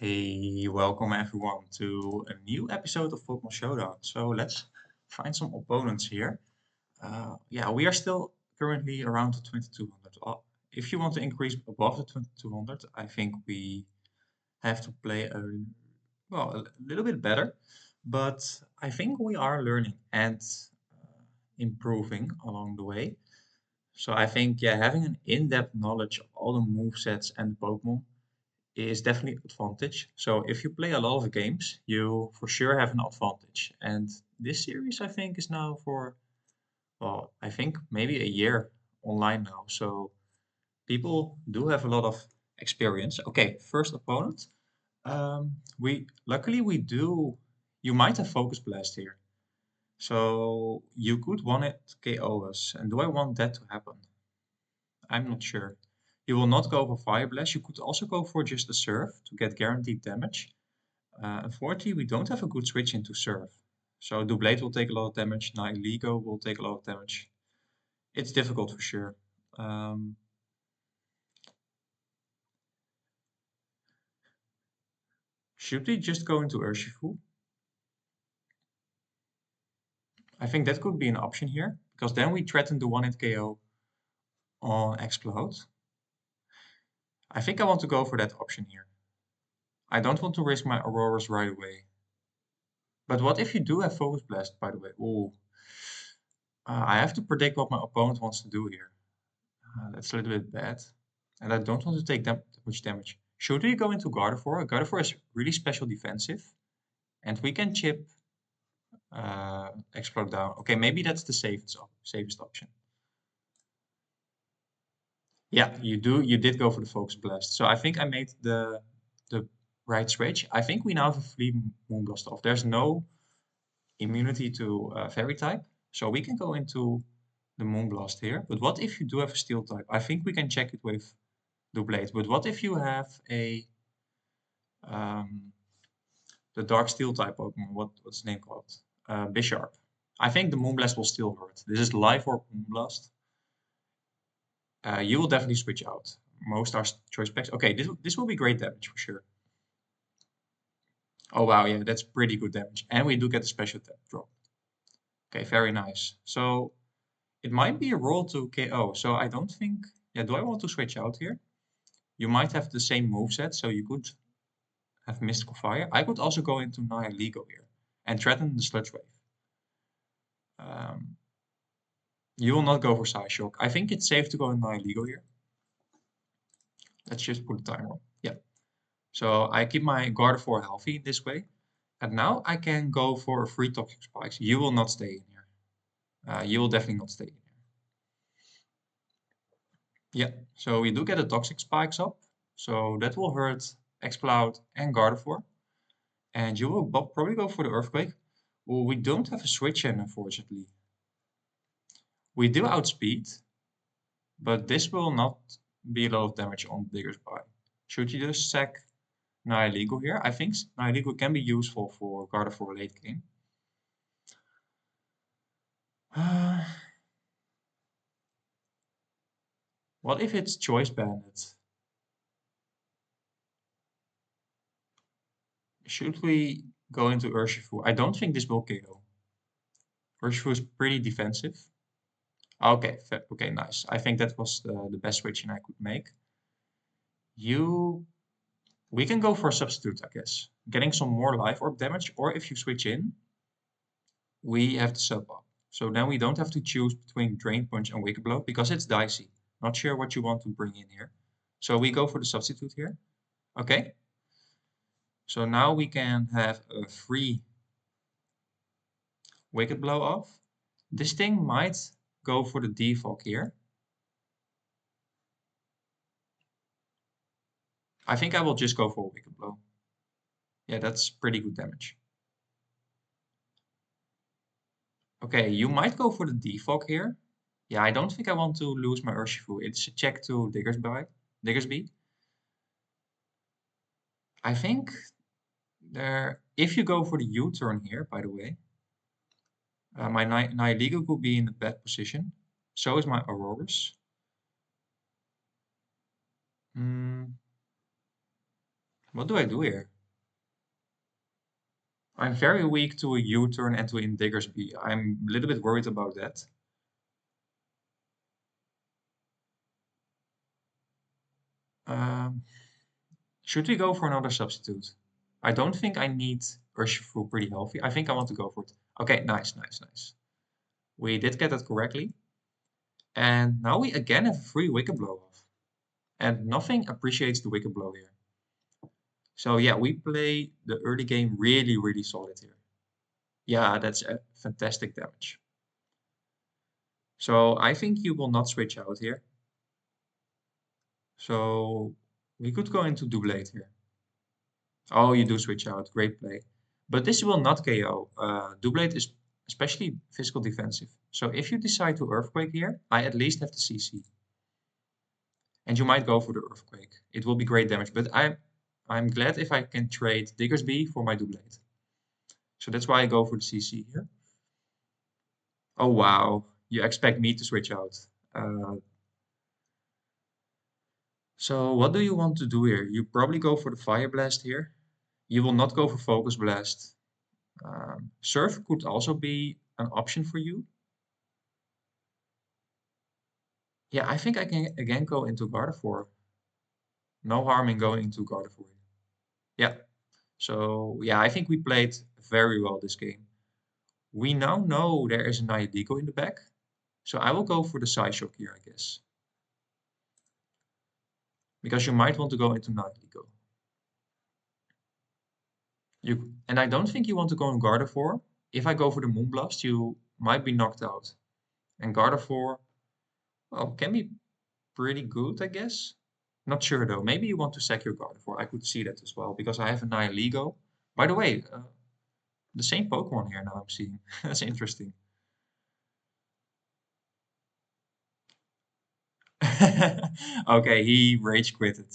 Hey, welcome everyone to a new episode of Pokemon Showdown. So let's find some opponents here. Yeah, we are still currently around the 2200. If you want to increase above the 2200, I think we have to play a little bit better. But I think we are learning and improving along the way. So I think, yeah, having an in-depth knowledge of all the movesets and Pokemon is definitely an advantage. So if you play a lot of games, you for sure have an advantage. And this series, I think, is now for, well, I think maybe a year online now. So people do have a lot of experience. Okay, first opponent. We luckily we do. You might have Focus Blast here, so you could one it KO us. And do I want that to happen? I'm not sure. You will not go for Fire Blast. You could also go for just a Surf to get guaranteed damage. Unfortunately, we don't have a good switch into Surf. So Doublade will take a lot of damage. Nihilego will take a lot of damage. It's difficult for sure. Um, should we just go into Urshifu? I think that could be an option here, because then we threaten the one-hit KO on Explode. I think I want to go for that option here. I don't want to risk my Auroras right away. But what if you do have Focus Blast, by the way? Ooh. I have to predict what my opponent wants to do here. That's a little bit bad. And I don't want to take that much damage. Should we go into Gardevoir? Gardevoir is really special defensive. And we can chip Explode down. Okay, maybe that's the safest option. Yeah, you did go for the Focus Blast. So I think I made the right switch. I think we now have a free Moonblast off. There's no immunity to Fairy type. So we can go into the Moonblast here. But what if you do have a Steel type? I think we can check it with Doublade. But what if you have a um, the Dark Steel type Pokemon? What's the name called? Bisharp. I think the Moonblast will still hurt. This is Life Orb Moonblast. You will definitely switch out. Most are choice packs. Okay, this will be great damage for sure. Oh wow, yeah, that's pretty good damage. And we do get a special drop. Okay, very nice. So it might be a roll to KO. So I don't think. Yeah, do I want to switch out here? You might have the same moveset, so you could have Mystical Fire. I could also go into Nihilego here and threaten the Sludge Wave. Um, you will not go for Psyshock. I think it's safe to go in Nihilego here. Let's just put the timer on. Yeah. So I keep my Gardevoir healthy this way. And now I can go for a free Toxic Spikes. You will not stay in here. You will definitely not stay in here. Yeah, so we do get a Toxic Spikes up. So that will hurt Exploud and Gardevoir. And you will probably go for the Earthquake. Well, we don't have a switch in, unfortunately. We do outspeed, but this will not be a lot of damage on Digger's Bite. Should you just sack Nihilego here? I think Nihilego can be useful for Gardevoir late game. What if it's Choice Bandit? Should we go into Urshifu? I don't think this will KO. Urshifu is pretty defensive. Okay, okay, nice. I think that was the best switching I could make. We can go for a substitute, I guess. Getting some more life orb damage, or if you switch in, we have to sub up. So then we don't have to choose between Drain Punch and Wicked Blow because it's dicey. Not sure what you want to bring in here. So we go for the substitute here. Okay. So now we can have a free Wicked Blow off. This thing might go for the defog here. I think I will just go for a Wicked Blow. Yeah, that's pretty good damage. Okay, you might go for the defog here. Yeah, I don't think I want to lose my Urshifu. It's a check to Diggersby. I think if you go for the U-turn here, by the way, my Nihilego could be in a bad position. So is my Auroras. What do I do here? I'm very weak to a U-turn and to in Diggersby. I'm a little bit worried about that. Um, should we go for another substitute? I don't think I need Urshifu pretty healthy. I think I want to go for it. Okay, nice, nice, nice. We did get that correctly. And now we again have a free Wicked Blow off. And nothing appreciates the Wicked Blow here. So yeah, we play the early game really, really solid here. Yeah, that's a fantastic damage. So I think you will not switch out here. So we could go into Doublade here. Oh, you do switch out. Great play. But this will not KO. Doublade is especially physical defensive. So if you decide to Earthquake here, I at least have the CC. And you might go for the Earthquake. It will be great damage. But I'm glad if I can trade Diggersby for my Doublade. So that's why I go for the CC here. Oh, wow. You expect me to switch out. Uh, so what do you want to do here? You probably go for the Fire Blast here. You will not go for Focus Blast. Surf could also be an option for you. Yeah, I think I can again go into Gardevoir. No harm in going into Gardevoir. Yeah. So yeah, I think we played very well this game. We now know there is a Nayadiko in the back. So I will go for the Psyshock here, I guess. Because you might want to go into Nayadiko. And I don't think you want to go in Gardevoir. If I go for the Moonblast, you might be knocked out. And Gardevoir, well, can be pretty good, I guess. Not sure though. Maybe you want to sack your Gardevoir. I could see that as well because I have a Nihilego. By the way, the same Pokemon here now I'm seeing. That's interesting. Okay, he rage quitted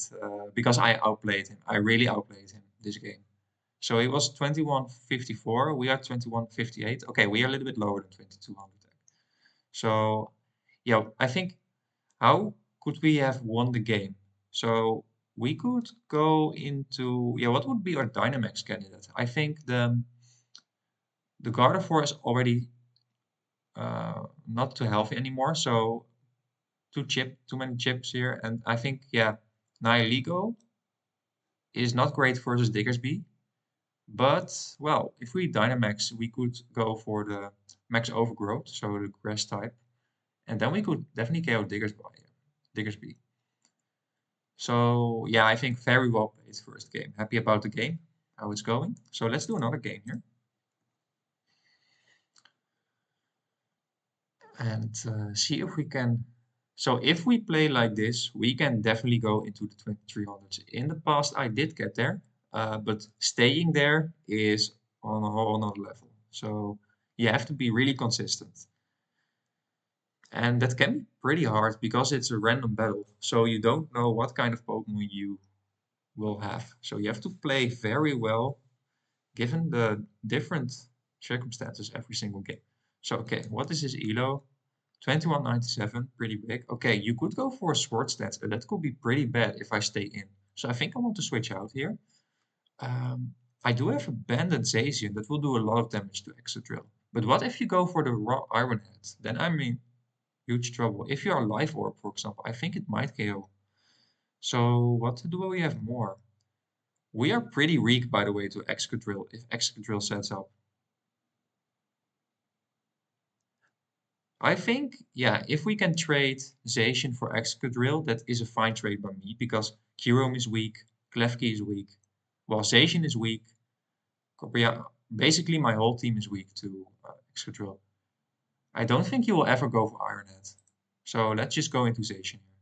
because I outplayed him. I really outplayed him this game. So he was 2154. We are 2158. Okay, we are a little bit lower than 2200. So, yeah, I think how could we have won the game? So we could go into, yeah, what would be our Dynamax candidate? I think the Gardevoir is already not too healthy anymore, so too many chips here, and I think yeah, Nihilego is not great versus Diggersby, but well, if we Dynamax, we could go for the Max Overgrowth, so the Grass type, and then we could definitely KO Diggersby. So yeah, I think very well played first game. Happy about the game, how it's going. So let's do another game here. And see if we can. So if we play like this, we can definitely go into the 2300s. In the past, I did get there, but staying there is on a whole another level. So you have to be really consistent. And that can be pretty hard because it's a random battle. So you don't know what kind of Pokemon you will have. So you have to play very well given the different circumstances every single game. So, okay, what is his ELO? 2197, pretty big. Okay, you could go for a sword stance, but that could be pretty bad if I stay in. So I think I want to switch out here. I do have Abandoned Zacian that will do a lot of damage to Excadrill. But what if you go for the raw Iron Head? Then I'm in huge trouble. If you are Life Orb, for example, I think it might KO. So what do we have more? We are pretty weak, by the way, to Excadrill if Excadrill sets up. I think, yeah, if we can trade Zacian for Excadrill, that is a fine trade by me because Kyurem is weak, Klefki is weak, while Zacian is weak. Yeah, basically my whole team is weak to Excadrill. I don't think you will ever go for Ironhead. So let's just go into Zacian here.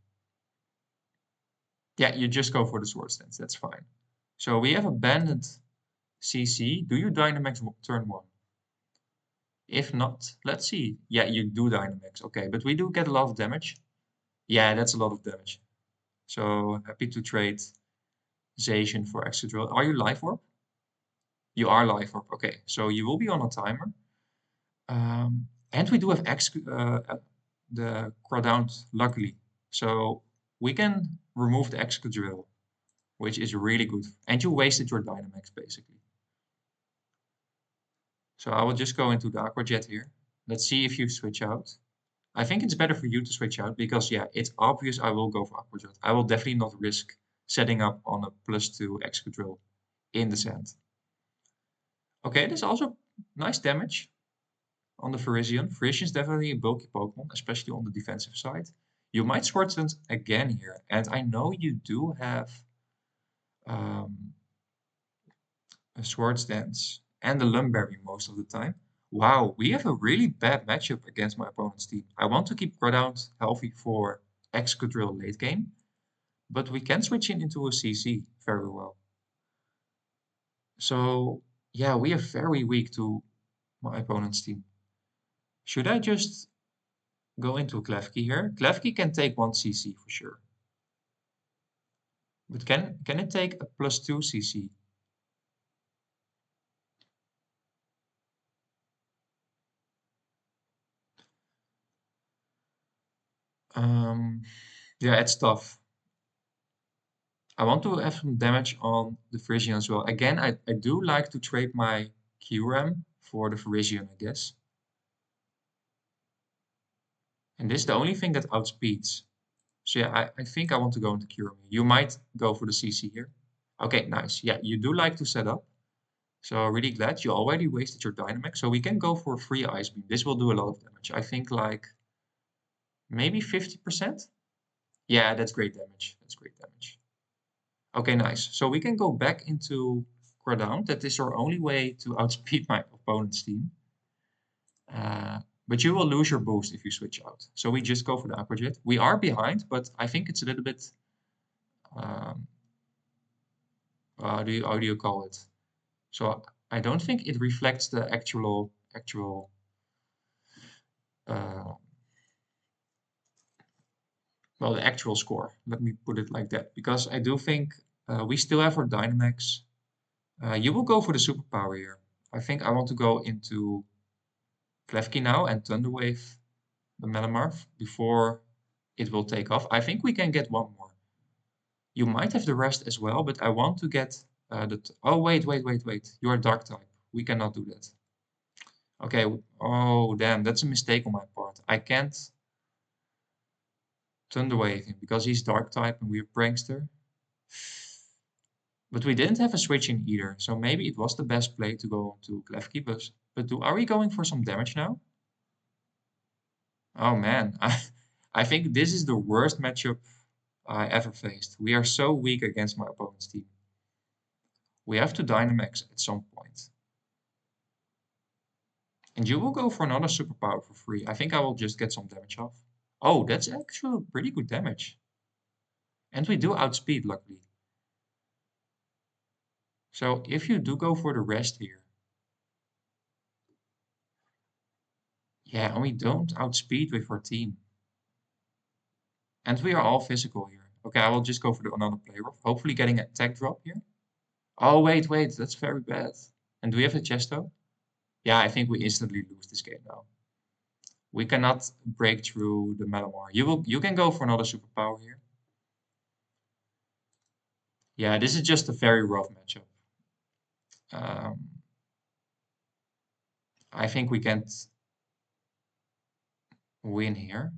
Yeah, you just go for the Sword Stance, that's fine. So we have abandoned CC. Do you Dynamax turn 1? If not, let's see. Yeah, you do Dynamax. Okay, but we do get a lot of damage. Yeah, that's a lot of damage. So happy to trade Zacian for Excadrill. Are you Life Orb? You are Life Orb. Okay, so you will be on a timer. And we do have the Crawdaunt, luckily. So we can remove the Excadrill. which is really good. And you wasted your Dynamax basically. So I will just go into the Aqua Jet here. Let's see if you switch out. I think it's better for you to switch out because, yeah, it's obvious I will go for Aqua Jet. I will definitely not risk setting up on a +2 Excadrill in the sand. Okay, there's also nice damage on the Virizion. Virizion is definitely a bulky Pokemon, especially on the defensive side. You might Swords Dance again here, and I know you do have um, a Swords Dance and a Lumberry most of the time. Wow, we have a really bad matchup against my opponent's team. I want to keep Groudon healthy for Excadrill late game, but we can switch in into a CC very well. So, yeah, we are very weak to my opponent's team. Should I just go into Klefki here? Klefki can take 1 CC for sure. But can it take a +2 CC? Yeah, it's tough. I want to have some damage on the Virizion as well. Again, I do like to trade my QRAM for the Virizion, I guess. And this is the only thing that outspeeds. So yeah, I think I want to go into QRAM. You might go for the CC here. Okay, nice. Yeah, you do like to set up. So really glad you already wasted your Dynamax. So we can go for a free Ice Beam. This will do a lot of damage. I think like maybe 50%. Yeah, that's great damage. That's great damage. Okay, nice. So we can go back into Groudon. That is our only way to outspeed my opponent's team. But you will lose your boost if you switch out. So we just go for the Aqua Jet. We are behind, but I think it's a little bit, um, how do you call it? So I don't think it reflects the actual, uh, well, the actual score. Let me put it like that. Because I do think we still have our Dynamax. You will go for the superpower here. I think I want to go into Klefki now and Thunder Wave the Metamarth before it will take off. I think we can get one more. You might have the rest as well, but I want to get oh, wait. You are Dark type. We cannot do that. Okay. Oh, damn. That's a mistake on my part. I can't Thunder Wave him because he's Dark type and we're Prankster. But we didn't have a switch in either, so maybe it was the best play to go to Klefki. But are we going for some damage now? Oh man, I think this is the worst matchup I ever faced. We are so weak against my opponent's team. We have to Dynamax at some point. And you will go for another superpower for free. I think I will just get some damage off. Oh, that's actually pretty good damage. And we do outspeed, luckily. So if you do go for the rest here. Yeah, and we don't outspeed with our team. And we are all physical here. Okay, I will just go for another play rough. Hopefully getting a tech drop here. Oh, wait, that's very bad. And do we have a Chesto? Yeah, I think we instantly lose this game now. We cannot break through the Malamar. You can go for another superpower here. Yeah, this is just a very rough matchup. Um, I think we can't win here.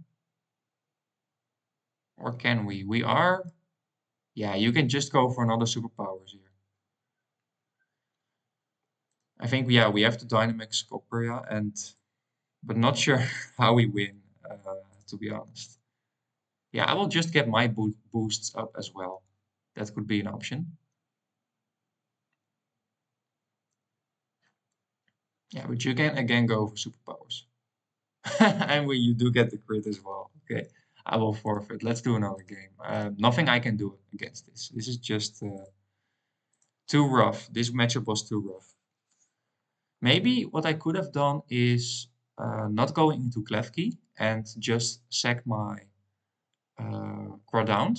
Or can we? We are... Yeah, you can just go for another superpowers here. I think, yeah, we have to Dynamax Corporea, but not sure how we win, to be honest. Yeah, I will just get my boosts up as well. That could be an option. Yeah, but you can again go for superpowers. And you do get the crit as well. Okay, I will forfeit. Let's do another game. Nothing I can do against this. This is just too rough. This matchup was too rough. Maybe what I could have done is not going into Klefki and just sack my Groudon.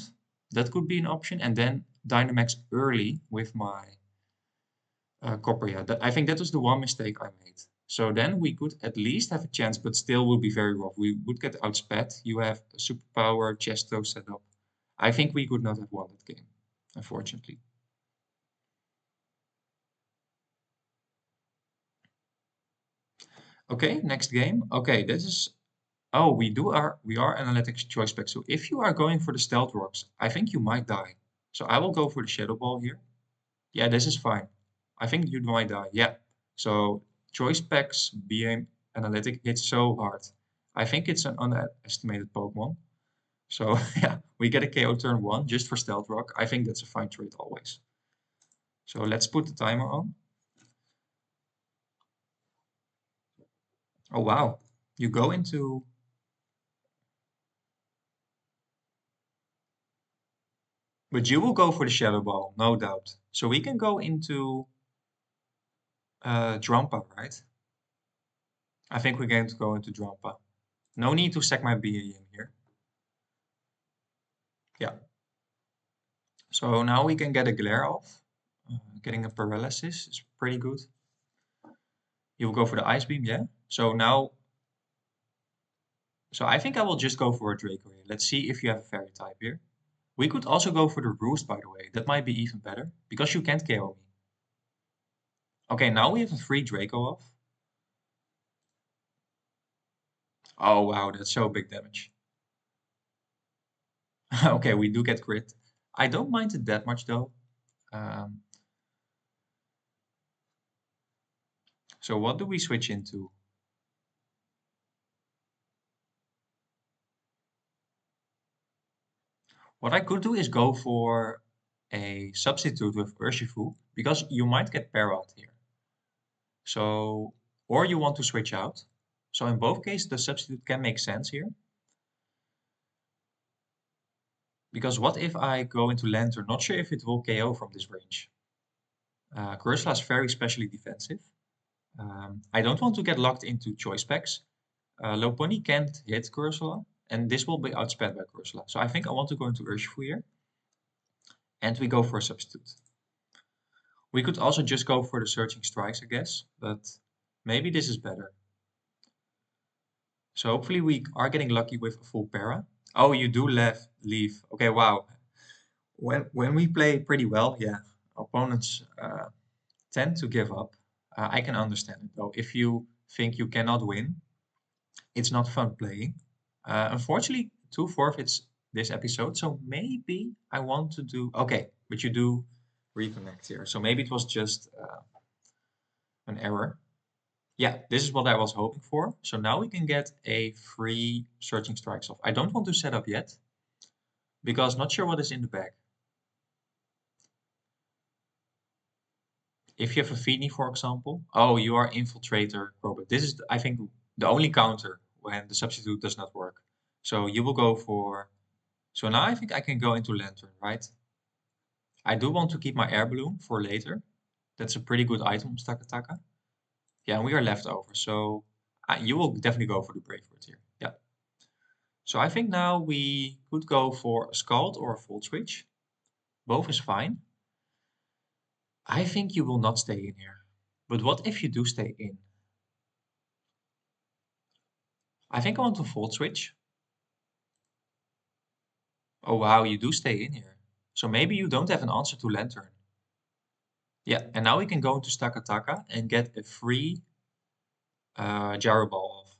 That could be an option. And then Dynamax early with my Corporea. I think that was the one mistake I made. So then we could at least have a chance, but still would be very rough. We would get outsped. You have a superpower Chesto set up. I think we could not have won that game. unfortunately. Okay, next game. Okay, this is oh, we are analytics choice spec. So if you are going for the stealth rocks, I think you might die. So I will go for the shadow ball here. Yeah, this is fine. I think you might die. Yeah. So choice specs being analytic hits so hard. I think it's an underestimated Pokemon. So yeah, we get a KO turn one just for stealth rock. I think that's a fine trade always. So let's put the timer on. Oh wow, you go into but you will go for the shadow ball, no doubt. So we can go into Drampa, right? I think we're going to go into Drampa. No need to sack my BA in here. Yeah. So now we can get a glare off. Getting a paralysis is pretty good. You will go for the ice beam, yeah? So now, so I think I will just go for a Draco here. Let's see if you have a fairy type here. We could also go for the roost, by the way. That might be even better because you can't KO me. Okay, now we have a free Draco off. Oh wow, that's so big damage. Okay, we do get crit. I don't mind it that much though. Um, so what do we switch into? What I could do is go for a substitute with Urshifu because you might get parried here. So, or you want to switch out. So in both cases, the substitute can make sense here. Because what if I go into Lantern? Not sure if it will KO from this range. Cursula is very specially defensive. I don't want to get locked into choice packs. Lopunny can't hit Cursula, and this will be outsped by Cursula. So I think I want to go into Urshifu here. And we go for a substitute. We could also just go for the Searching Strikes, I guess, but maybe this is better. So hopefully we are getting lucky with a full para. Oh, you do leave. Okay, wow. When we play pretty well, yeah, opponents tend to give up. I can understand it though. If you think you cannot win, it's not fun playing. Unfortunately, two forfeits this episode, so maybe I want to do okay, but you do reconnect here. So maybe it was just an error. Yeah, this is what I was hoping for. So now we can get a free Searching Strikes off. I don't want to set up yet because not sure what is in the bag. If you have a Feeny, for example, oh, you are Infiltrator, Robot. This is, I think, the only counter when the substitute does not work. So you will go for. So now I think I can go into Lantern, right? I do want to keep my air balloon for later. That's a pretty good item, Stakataka. Yeah, and we are left over. So you will definitely go for the Brave Bird here. Yeah. So I think now we could go for a Scald or a Volt Switch. Both is fine. I think you will not stay in here. But what if you do stay in? I think I want to Volt Switch. Oh wow, you do stay in here. So maybe you don't have an answer to Lantern. Yeah, and now we can go into Stakataka and get a free Gyro Ball off.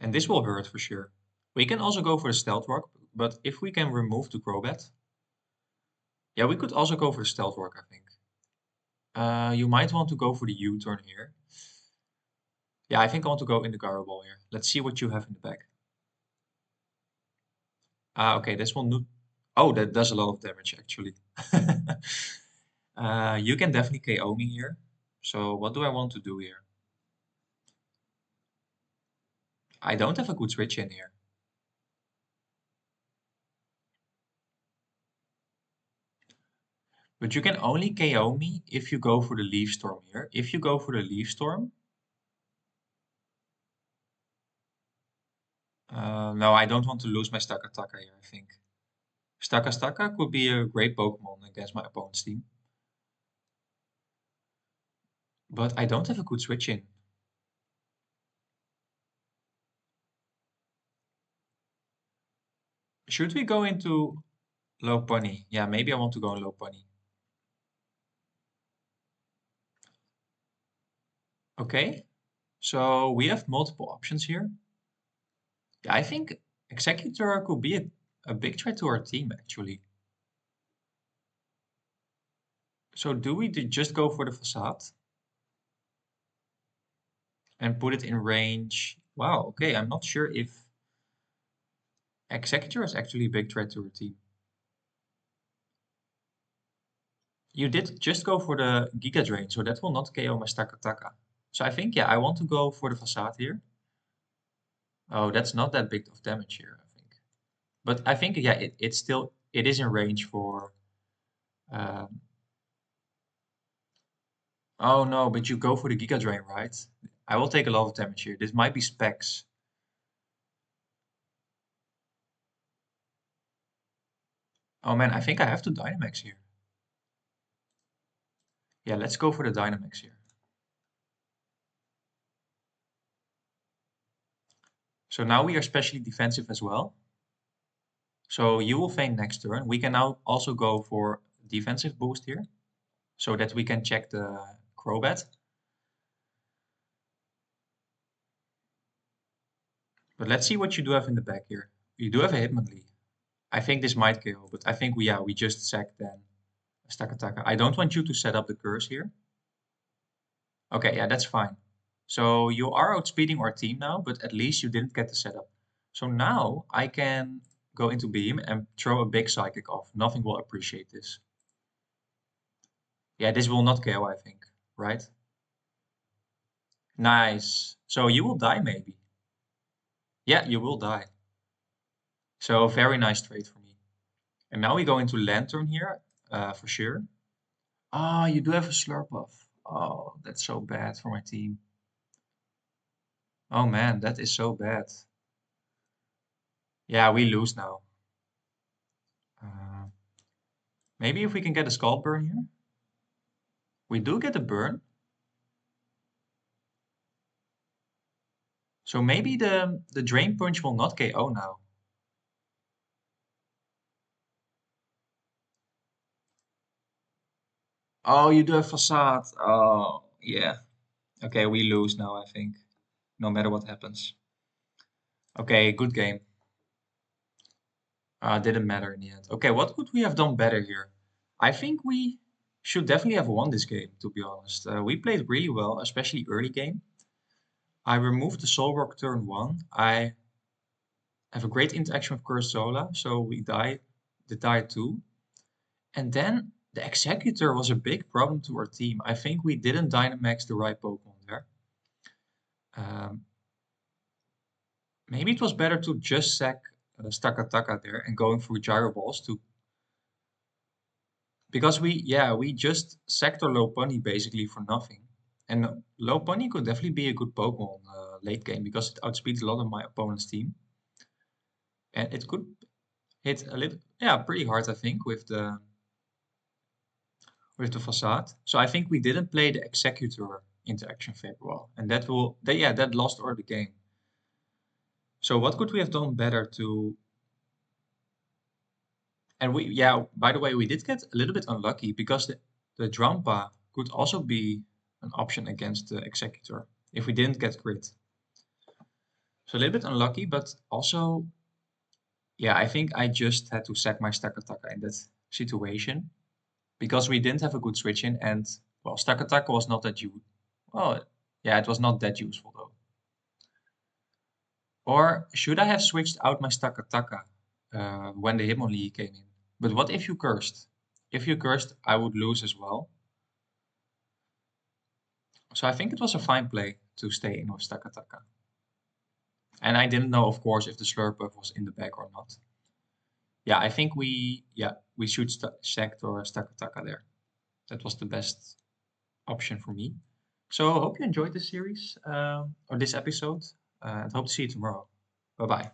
And this will hurt for sure. We can also go for the Stealth Rock, but if we can remove the Crobat. Yeah, we could also go for the Stealth Rock, I think. You might want to go for the U-turn here. Yeah, I think I want to go in the Gyro Ball here. Let's see what you have in the bag. Okay, this will not. Oh, that does a lot of damage actually. You can definitely KO me here. So what do I want to do here? I don't have a good switch in here. But you can only KO me if you go for the Leaf Storm here. If you go for the Leaf Storm... no, I don't want to lose my Stakataka here, I think. Stakataka could be a great Pokemon against my opponent's team. But I don't have a good switch in. Should we go into... Low pony. Yeah, maybe I want to go on low pony. Okay, so we have multiple options here. Yeah, I think Executor could be a big threat to our team, actually. So do we just go for the facade and put it in range? Wow, okay, I'm not sure if Executor is actually a big threat to our team. You did just go for the Giga Drain, so that will not KO my Stakataka. So I think, yeah, I want to go for the facade here. Oh, that's not that big of damage here, I think. But I think, yeah, it's still, it is in range for... Um, oh no, but you go for the Giga Drain, right? I will take a lot of damage here. This might be specs. Oh man, I think I have to Dynamax here. Yeah, let's go for the Dynamax here. So now we are specially defensive as well. So you will feign next turn. We can now also go for defensive boost here, so that we can check the Crobat. But let's see what you do have in the back here. You do have a Hitmonlee. I think this might kill, but I think we just sack then Stakataka. I don't want you to set up the curse here. Okay, yeah, that's fine. So you are outspeeding our team now, but at least you didn't get the setup. So now I can go into beam and throw a big psychic off. Nothing will appreciate this. Yeah, this will not KO, I think, right? Nice. So you will die maybe. Yeah, you will die. So very nice trade for me. And now we go into Lantern here, for sure. Ah, you do have a Slurpuff. Oh, that's so bad for my team. Oh man, that is so bad. Yeah, we lose now. Uh, maybe if we can get a Scald Burn here. We do get a burn. So maybe the Drain Punch will not KO now. Oh, you do have Facade. Oh, yeah. Okay, we lose now, I think. No matter what happens. Okay, good game. Didn't matter in the end. Okay, what could we have done better here? I think we should definitely have won this game, to be honest. We played really well, especially early game. I removed the Soul Rock turn 1. I have a great interaction with Cursola, so we die 2. And then the Executor was a big problem to our team. I think we didn't Dynamax the right Pokemon there. Um, maybe it was better to just sack Stakataka there and going through Gyro Balls to... Because we just sacked our Lopunny basically for nothing. And Lopunny could definitely be a good Pokemon late game because it outspeeds a lot of my opponent's team. And it could hit a little, yeah, pretty hard, I think, with the facade. So I think we didn't play the Executor interaction very well. And that lost our the game. So what could we have done better to... And by the way, we did get a little bit unlucky because the Drampa could also be an option against the Executor if we didn't get crit. So a little bit unlucky, but also, yeah, I think I just had to sack my Stakataka in that situation because we didn't have a good switch in, and well, Stakataka was not that well, yeah, it was not that useful though. Or should I have switched out my Stakataka when the Hitmonlee came in? But what if you cursed? If you cursed, I would lose as well. So I think it was a fine play to stay in with Stakataka. And I didn't know, of course, if the Slurpuff was in the bag or not. Yeah, I think we should sack or Stakataka there. That was the best option for me. So I hope you enjoyed this series or this episode, and hope to see you tomorrow. Bye bye.